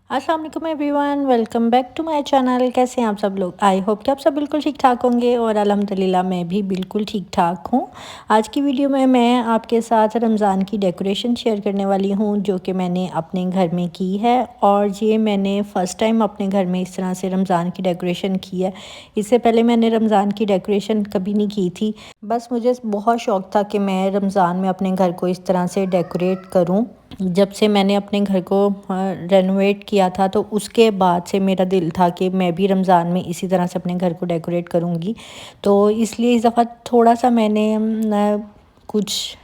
अस्सलाम वालेकुम everyone, welcome back to my channel. कैसे हैं आप सब लोग? आई होप कि आप सब बिल्कुल ठीक ठाक होंगे और अल्हम्दुलिल्लाह मैं भी बिल्कुल ठीक ठाक हूँ। आज की वीडियो में मैं आपके साथ रमज़ान की डेकोरेशन शेयर करने वाली हूँ जो कि मैंने अपने घर में की है। और ये मैंने फ़र्स्ट टाइम अपने घर में इस तरह से रमज़ान की डेकोरेशन की है। इससे पहले मैंने रमज़ान की डेकोरेशन कभी नहीं की थी। बस मुझे बहुत शौक़ था कि मैं रमज़ान में अपने घर को इस तरह से डेकोरेट करूँ। जब से मैंने अपने घर को रेनोवेट किया था तो उसके बाद से मेरा दिल था कि मैं भी रमज़ान में इसी तरह से अपने घर को डेकोरेट करूँगी। तो इसलिए इस दफ़ा थोड़ा सा मैंने कुछ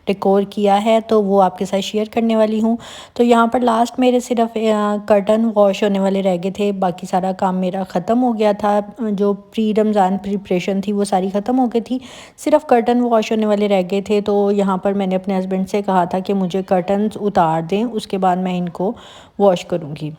डेकोर किया है तो वो आपके साथ शेयर करने वाली हूँ। तो यहाँ पर लास्ट मेरे सिर्फ कर्टन वॉश होने वाले रह गए थे, बाकी सारा काम मेरा ख़त्म हो गया था। जो प्री रमज़ान प्रिपरेशन थी वो सारी ख़त्म हो गई थी, सिर्फ कर्टन वॉश होने वाले रह गए थे। तो यहाँ पर मैंने अपने हस्बैंड से कहा था कि मुझे कर्टन्स उतार दें, उसके बाद मैं इनको वॉश करूँगी।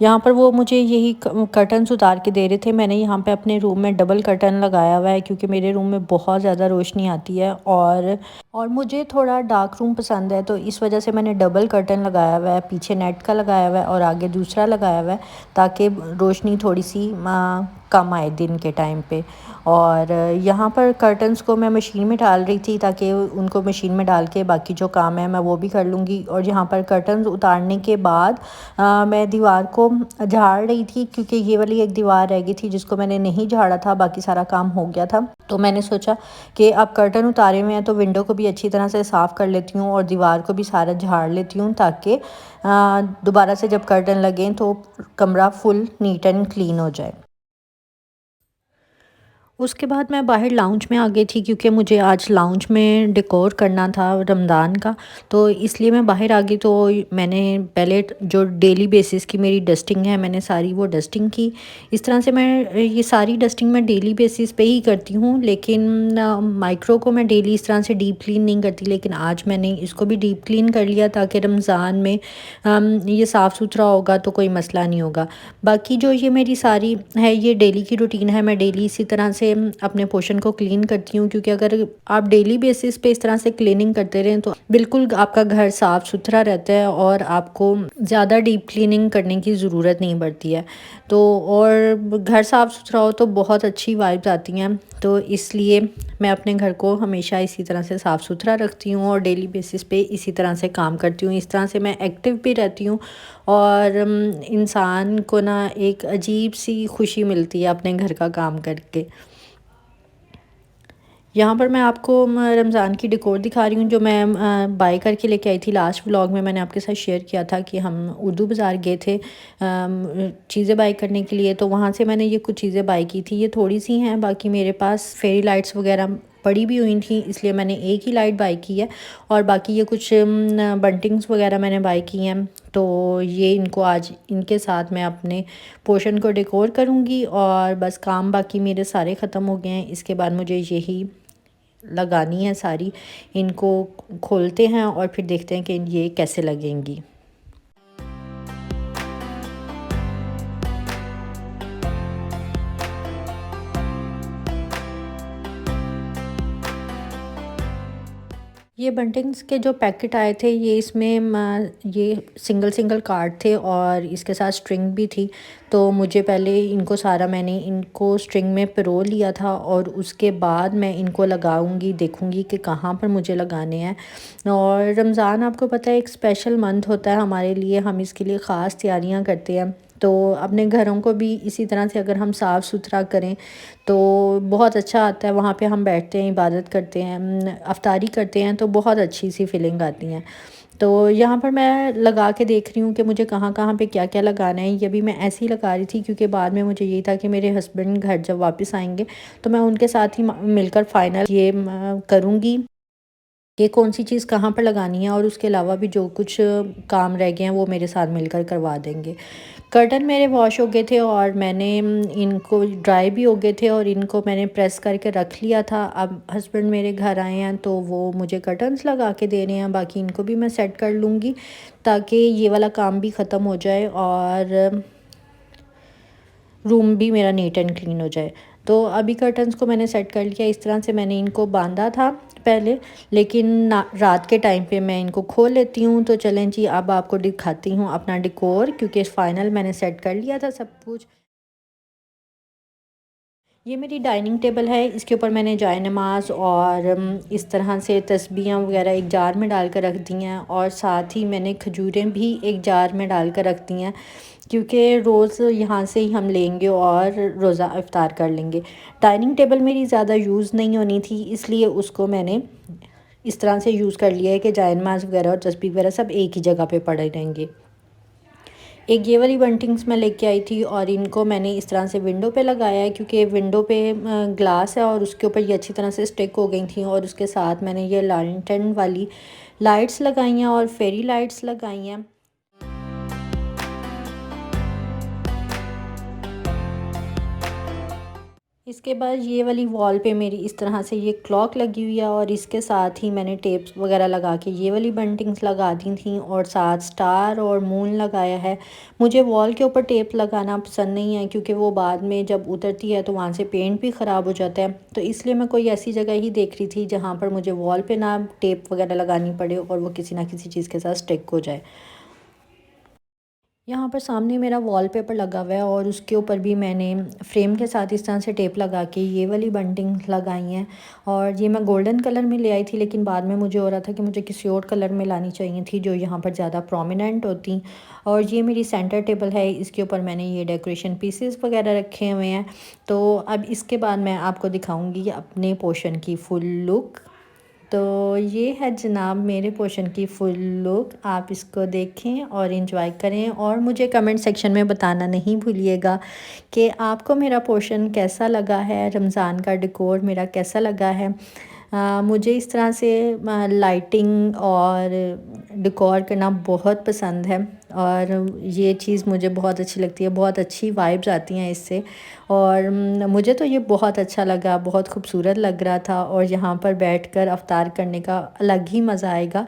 यहाँ पर वो मुझे यही कर्टन्स उतार के दे रहे थे। मैंने यहाँ पे अपने रूम में डबल कर्टन लगाया हुआ है क्योंकि मेरे रूम में बहुत ज़्यादा रोशनी आती है और मुझे थोड़ा डार्क रूम पसंद है, तो इस वजह से मैंने डबल कर्टन लगाया हुआ है। पीछे नेट का लगाया हुआ है और आगे दूसरा लगाया हुआ है ताकि रोशनी थोड़ी सी कम आए दिन के टाइम पे। और यहाँ पर कर्टन्स को मैं मशीन में डाल रही थी ताकि उनको मशीन में डाल के बाकी जो काम है मैं वो भी कर लूँगी। और यहाँ पर कर्टन्स उतारने के बाद मैं दीवार को झाड़ रही थी क्योंकि ये वाली एक दीवार रह गई थी जिसको मैंने नहीं झाड़ा था, बाकी सारा काम हो गया था। तो मैंने सोचा कि अब कर्टन उतारे हुए हैं तो विंडो को भी अच्छी तरह से साफ़ कर लेती हूँ और दीवार को भी सारा झाड़ लेती हूँ ताकि दोबारा से जब कर्टन लगें तो कमरा फुल नीट एंड क्लीन हो जाए। उसके बाद मैं बाहर लाउंज में आ गई थी क्योंकि मुझे आज लाउंज में डेकोर करना था रमज़ान का, तो इसलिए मैं बाहर आ गई। तो मैंने पहले जो डेली बेसिस की मेरी डस्टिंग है मैंने सारी वो डस्टिंग की। इस तरह से मैं ये सारी डस्टिंग मैं डेली बेसिस पे ही करती हूँ, लेकिन माइक्रो को मैं डेली इस तरह से डीप क्लीन नहीं करती। लेकिन आज मैंने इसको भी डीप क्लीन कर लिया ताकि रमज़ान में ये साफ़ सुथरा होगा तो कोई मसला नहीं होगा। बाकी जो ये मेरी सारी है ये डेली की रूटीन है, मैं डेली इसी तरह से अपने पोर्शन को क्लीन करती हूँ क्योंकि अगर आप डेली बेसिस पे इस तरह से क्लीनिंग करते रहें तो बिल्कुल आपका घर साफ़ सुथरा रहता है और आपको ज़्यादा डीप क्लीनिंग करने की ज़रूरत नहीं पड़ती है। तो और घर साफ़ सुथरा हो तो बहुत अच्छी वाइब्स आती हैं, तो इसलिए मैं अपने घर को हमेशा इसी तरह से साफ़ सुथरा रखती हूँ और डेली बेसिस पे इसी तरह से काम करती हूँ। इस तरह से मैं एक्टिव भी रहती हूँ और इंसान को ना एक अजीब सी खुशी मिलती है अपने घर का काम करके। यहाँ पर मैं आपको रमज़ान की डेकोर दिखा रही हूँ जो मैं बाय करके लेके आई थी। लास्ट व्लॉग में मैंने आपके साथ शेयर किया था कि हम उर्दू बाज़ार गए थे चीज़ें बाय करने के लिए, तो वहाँ से मैंने ये कुछ चीज़ें बाय की थी। ये थोड़ी सी हैं, बाकी मेरे पास फेरी लाइट्स वगैरह पड़ी भी हुई थी इसलिए मैंने एक ही लाइट बाय की है और बाकी ये कुछ बंटिंग्स वगैरह मैंने बाय की हैं। तो ये इनको आज इनके साथ मैं अपने पोर्शन को डेकोर करूँगी और बस काम बाकी मेरे सारे ख़त्म हो गए हैं। इसके बाद मुझे यही लगानी है सारी, इनको खोलते हैं और फिर देखते हैं कि ये कैसे लगेंगी। ये बंटिंग्स के जो पैकेट आए थे ये इसमें ये सिंगल सिंगल कार्ड थे और इसके साथ स्ट्रिंग भी थी। तो मुझे पहले इनको सारा मैंने इनको स्ट्रिंग में पिरो लिया था और उसके बाद मैं इनको लगाऊंगी, देखूंगी कि कहाँ पर मुझे लगाने हैं। और रमज़ान आपको पता है एक स्पेशल मंथ होता है हमारे लिए, हम इसके लिए ख़ास तैयारियां करते हैं। तो अपने घरों को भी इसी तरह से अगर हम साफ़ सुथरा करें तो बहुत अच्छा आता है। वहाँ पे हम बैठते हैं, इबादत करते हैं, अफ्तारी करते हैं तो बहुत अच्छी सी फीलिंग आती है। तो यहाँ पर मैं लगा के देख रही हूँ कि मुझे कहाँ कहाँ पे क्या क्या लगाना है। ये भी मैं ऐसे ही लगा रही थी क्योंकि बाद में मुझे यही था कि मेरे हस्बैंड घर जब वापस आएंगे तो मैं उनके साथ ही मिलकर फाइनल ये करूँगी कि कौन सी चीज़ कहाँ पर लगानी है और उसके अलावा भी जो कुछ काम रह गए हैं वो मेरे साथ मिलकर करवा देंगे। कर्टन मेरे वॉश हो गए थे और मैंने इनको ड्राई भी हो गए थे और इनको मैंने प्रेस करके रख लिया था। अब हस्बैंड मेरे घर आए हैं तो वो मुझे कर्टन्स लगा के दे रहे हैं, बाकी इनको भी मैं सेट कर लूँगी ताकि ये वाला काम भी ख़त्म हो जाए और रूम भी मेरा नीट एंड क्लीन हो जाए। तो अभी कर्टन्स को मैंने सेट कर लिया, इस तरह से मैंने इनको बांधा था। पहले, लेकिन रात के टाइम पे मैं इनको खोल लेती हूँ। तो चलें जी, अब आपको दिखाती हूँ अपना डेकोर, क्योंकि फ़ाइनल मैंने सेट कर लिया था सब कुछ। ये मेरी डाइनिंग टेबल है, इसके ऊपर मैंने जाए नमाज़ और इस तरह से तस्बीहां वगैरह एक जार में डाल कर रख दी हैं, और साथ ही मैंने खजूरें भी एक जार में डाल कर रख दी हैं, क्योंकि रोज़ यहाँ से ही हम लेंगे और रोज़ा इफ्तार कर लेंगे। डाइनिंग टेबल मेरी ज़्यादा यूज़ नहीं होनी थी, इसलिए उसको मैंने इस तरह से यूज़ कर लिया है कि जाए नमाज़ वगैरह और तस्बीह वगैरह सब एक ही जगह पे पड़े रहेंगे। एक ये वाली बंटिंग्स मैं लेके आई थी और इनको मैंने इस तरह से विंडो पे लगाया है, क्योंकि विंडो पे ग्लास है और उसके ऊपर ये अच्छी तरह से स्टिक हो गई थी। और उसके साथ मैंने ये लैंटर्न वाली लाइट्स लगाई हैं और फेरी लाइट्स लगाई हैं। इसके बाद ये वाली वॉल पे मेरी इस तरह से ये क्लॉक लगी हुई है, और इसके साथ ही मैंने टेप्स वगैरह लगा के ये वाली बंटिंग्स लगा दी थी, और साथ स्टार और मून लगाया है। मुझे वॉल के ऊपर टेप लगाना पसंद नहीं है, क्योंकि वो बाद में जब उतरती है तो वहाँ से पेंट भी ख़राब हो जाता है। तो इसलिए मैं कोई ऐसी जगह ही देख रही थी जहाँ पर मुझे वॉल पे ना टेप वगैरह लगानी पड़े और वो किसी ना किसी चीज़ के साथ स्टिक हो जाए। यहाँ पर सामने मेरा वॉलपेपर लगा हुआ है, और उसके ऊपर भी मैंने फ्रेम के साथ इस तरह से टेप लगा के ये वाली बंटिंग लगाई हैं। और ये मैं गोल्डन कलर में ले आई थी, लेकिन बाद में मुझे हो रहा था कि मुझे किसी और कलर में लानी चाहिए थी जो यहाँ पर ज़्यादा प्रोमिनेंट होती। और ये मेरी सेंटर टेबल है, इसके ऊपर मैंने ये डेकोरेशन पीसेस वगैरह रखे हुए हैं। तो अब इसके बाद मैं आपको दिखाऊँगी अपने पोर्शन की फुल लुक। तो ये है जनाब मेरे पोर्शन की फुल लुक। आप इसको देखें और इन्जॉय करें, और मुझे कमेंट सेक्शन में बताना नहीं भूलिएगा कि आपको मेरा पोर्शन कैसा लगा है, रमज़ान का डेकोर मेरा कैसा लगा है। मुझे इस तरह से लाइटिंग और डेकोर करना बहुत पसंद है, और ये चीज़ मुझे बहुत अच्छी लगती है, बहुत अच्छी वाइब्स आती हैं इससे। और मुझे तो ये बहुत अच्छा लगा, बहुत खूबसूरत लग रहा था, और यहाँ पर बैठकर अफ्तार करने का अलग ही मज़ा आएगा।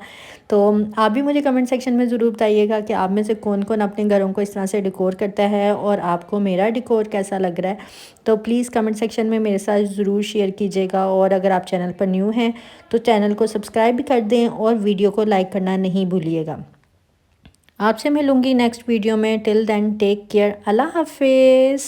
तो आप भी मुझे कमेंट सेक्शन में ज़रूर बताइएगा कि आप में से कौन कौन अपने घरों को इस तरह से डेकोर करता है, और आपको मेरा डेकोर कैसा लग रहा है। तो प्लीज़ कमेंट सेक्शन में मेरे साथ ज़रूर शेयर कीजिएगा, और अगर आप चैनल पर न्यू हैं तो चैनल को सब्सक्राइब भी कर दें, और वीडियो को लाइक करना नहीं भूलिएगा। आपसे मिलूँगी नेक्स्ट वीडियो में। टिल देन टेक केयर, अल्लाह हाफिज़।